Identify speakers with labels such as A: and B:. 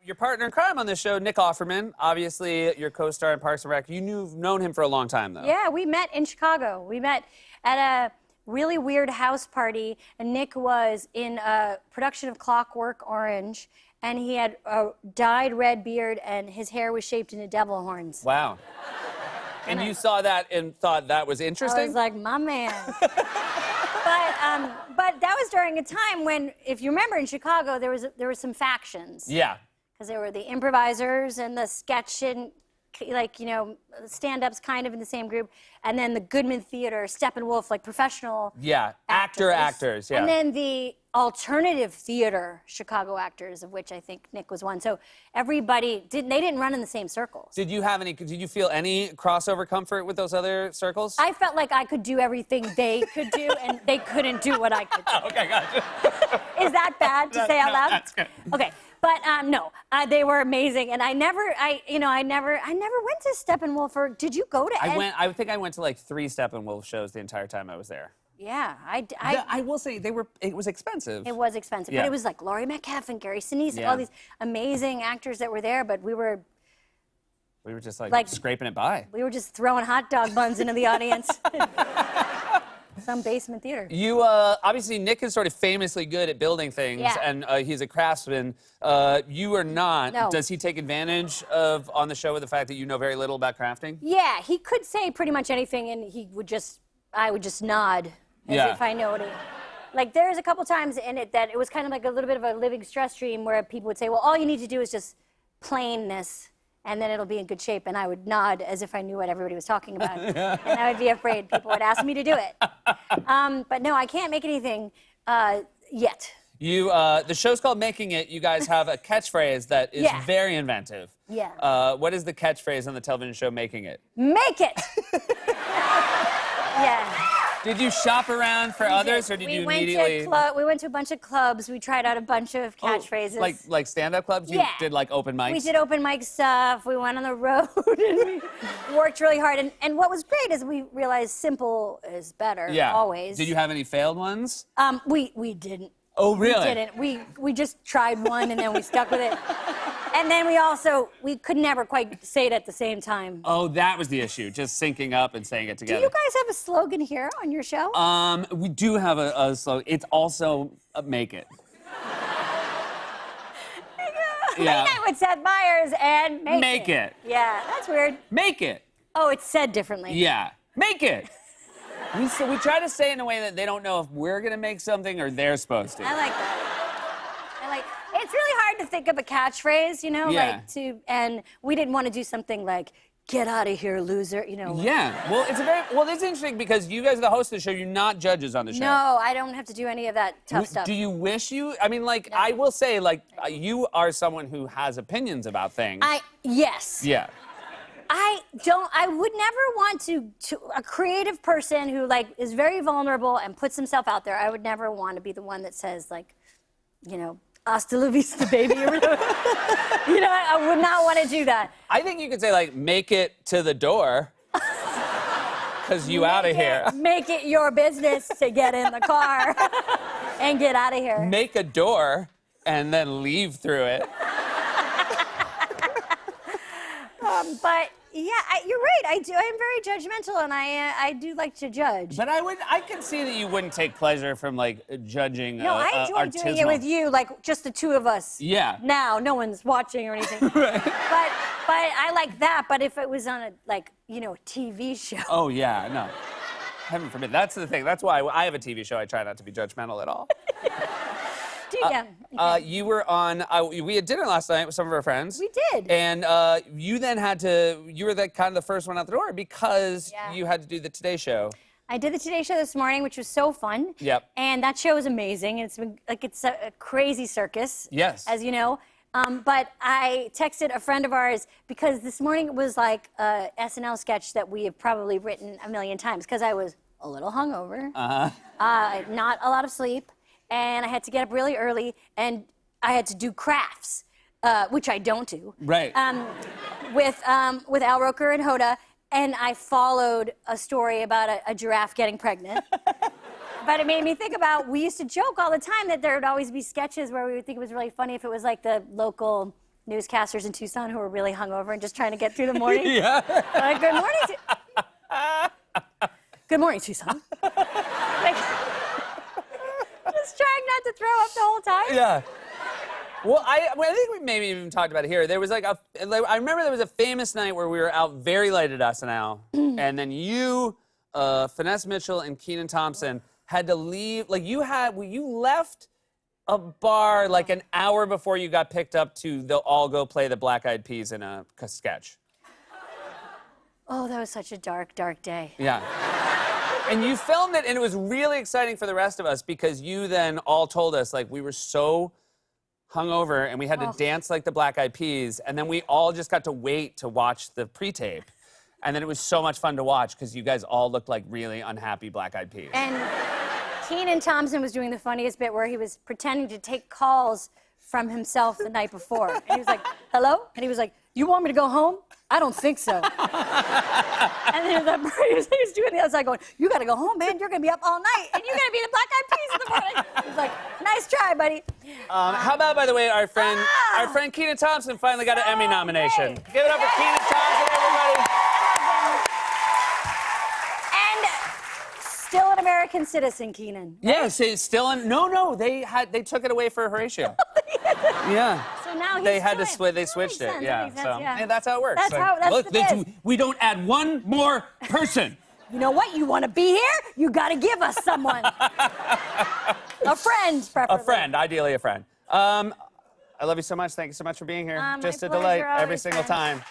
A: your partner in crime on this show, Nick Offerman, obviously your co-star in Parks and Rec. You've known him for a long time, though.
B: Yeah, we met in Chicago. We met at a really weird house party, and Nick was in a production of Clockwork Orange, and he had a dyed red beard, and his hair was shaped into devil horns.
A: Wow. And you saw that and thought that was interesting?
B: I was like, my man. But that was during a time when, if you remember, in Chicago, there were some factions.
A: Yeah.
B: Because there were the improvisers and the sketch and, like, you know, stand-ups kind of in the same group, and then the Goodman Theater, Steppenwolf, like professional actors,
A: yeah.
B: And then the alternative theater Chicago actors, of which I think Nick was one. So everybody didn't run in the same circles.
A: Did you feel any crossover comfort with those other circles?
B: I felt like I could do everything they could do, and they couldn't do what I could do.
A: Okay, gotcha.
B: Is that bad to say out loud?
A: That's good.
B: Okay, but no, they were amazing, and I never went to Steppenwolf. Or did you go to?
A: I think I went to like 3 Steppenwolf shows the entire time I was there.
B: Yeah,
A: I will say it was expensive.
B: It was expensive,
A: Yeah.
B: but it was like Laurie Metcalf and Gary Sinise,
A: Yeah.
B: all these amazing actors that were there. But we were
A: just like scraping it by.
B: we were just throwing hot dog buns into the audience. Some basement theater.
A: You obviously Nick is sort of famously good at building things,
B: Yeah.
A: and he's a craftsman. You are not.
B: No.
A: Does he take advantage of on the show with the fact that you know very little about crafting?
B: Yeah, he could say pretty much anything, and I would just nod as
A: Yeah.
B: if I know what he. Like, there's a couple times in it that it was kind of like a little bit of a living stress stream where people would say, well, all you need to do is just plainness, and then it'll be in good shape. And I would nod as if I knew what everybody was talking about. And I would be afraid people would ask me to do it. But no, I can't make anything yet.
A: The show's called Making It. You guys have a catchphrase that is
B: Yeah.
A: very inventive.
B: Yeah.
A: What is the catchphrase on the television show Making It?
B: Make it! Yeah.
A: Did you shop around for others, or did you immediately?
B: We went to a bunch of clubs. We tried out a bunch of catchphrases.
A: Like stand-up clubs? You
B: Yeah.
A: did like open mics?
B: We did open mic stuff. We went on the road and we worked really hard. And what was great is we realized simple is better,
A: Yeah.
B: always.
A: Did you have any failed ones?
B: We didn't.
A: Oh, really?
B: We didn't. We just tried one and then we stuck with it. And then we could never quite say it at the same time.
A: Oh, that was the issue. Just syncing up and saying it
B: Do
A: together.
B: you guys have a slogan here on your show?
A: We do have a slogan. It's also Make It. Yeah.
B: I with Seth Meyers and
A: Make it.
B: Yeah, that's weird.
A: Make it.
B: Oh, it's said differently.
A: Yeah. Make it. We try to say it in a way that they don't know if we're going to make something or they're supposed to.
B: I like that. It's really hard to think of a catchphrase, you know,
A: Yeah.
B: and we didn't want to do something like, get out of here, loser, you know.
A: Yeah. Well, it's interesting because you guys are the host of the show. You're not judges on the show.
B: No, I don't have to do any of that tough stuff.
A: Do you wish you? I mean, like, I will say, like, you are someone who has opinions about things.
B: Yes.
A: Yeah.
B: I would never want to a creative person who, like, is very vulnerable and puts himself out there. I would never want to be the one that says, like, you know, hasta la vista, baby. Or whatever. You know, I would not want to do that.
A: I think you could say, like, make it to the door. Because you out of here.
B: Make it your business to get in the car and get out of here.
A: Make a door and then leave through it.
B: But yeah, you're right. I'm very judgmental, and I do like to judge.
A: But I can see that you wouldn't take pleasure from like judging.
B: No, I enjoy doing it with you, like just the two of us.
A: Yeah.
B: Now, no one's watching or anything.
A: Right.
B: But I like that. But if it was on a TV show.
A: Oh yeah, no. Heaven forbid. That's the thing. That's why I have a TV show. I try not to be judgmental at all. You were on. We had dinner last night with some of our friends.
B: We did.
A: And you then had to. You were kind of the first one out the door because you had to do the Today Show.
B: I did the Today Show this morning, which was so fun.
A: Yep.
B: And that show is amazing. It's been it's a crazy circus.
A: Yes.
B: As you know. But I texted a friend of ours because this morning it was like a SNL sketch that we have probably written a million times because I was a little hungover. Not a lot of sleep. And I had to get up really early, and I had to do crafts, which I don't do.
A: Right.
B: With Al Roker and Hoda, and I followed a story about a giraffe getting pregnant. But it made me think about, we used to joke all the time that there would always be sketches where we would think it was really funny if it was like the local, newscasters in Tucson who were really hungover and just trying to get through the morning.
A: Yeah.
B: Like, good morning. Good morning, Tucson. Like, just trying not to throw up the whole time.
A: Yeah. Well, I think we maybe even talked about it here. There was like I remember there was a famous night where we were out very late at SNL, and then you, Finesse Mitchell, and Kenan Thompson had to leave. Like you left a bar like an hour before you got picked up to all go play the Black Eyed Peas in a sketch.
B: Oh, that was such a dark, dark day.
A: Yeah. And you filmed it, and it was really exciting for the rest of us because you then all told us, like, we were so hungover and we had to dance like the Black Eyed Peas, and then we all just got to wait to watch the pre-tape. And then it was so much fun to watch because you guys all looked like really unhappy Black Eyed Peas.
B: And Kenan Thompson was doing the funniest bit where he was pretending to take calls from himself the night before. And he was like, hello? And he was like, you want me to go home? I don't think so. And then he was doing the other side going, you gotta go home, man. You're gonna be up all night. And you're gonna be the Black Eyed Peas in the morning. He was like, nice try, buddy.
A: How about, by the way, our friend Kenan Thompson finally got an Emmy nomination.
B: great.
A: Give it up for Kenan Thompson, everybody.
B: And still an American citizen, Kenan.
A: Yes, it's still in. No, they took it away for Horatio. Yeah.
B: So now he's
A: They had to
B: doing
A: split. They
B: That
A: switched
B: makes
A: it.
B: sense,
A: Yeah.
B: that makes sense,
A: So
B: yeah.
A: and that's how it works.
B: That's
A: Like,
B: how
A: look,
B: the biz.
A: we don't add one more person.
B: You know what? You want to be here? You got to give us someone. A friend, preferably.
A: A friend, ideally a friend. I love you so much. Thank you so much for being here.
B: My
A: Just a
B: pleasure,
A: delight every
B: always,
A: single
B: friend.
A: time.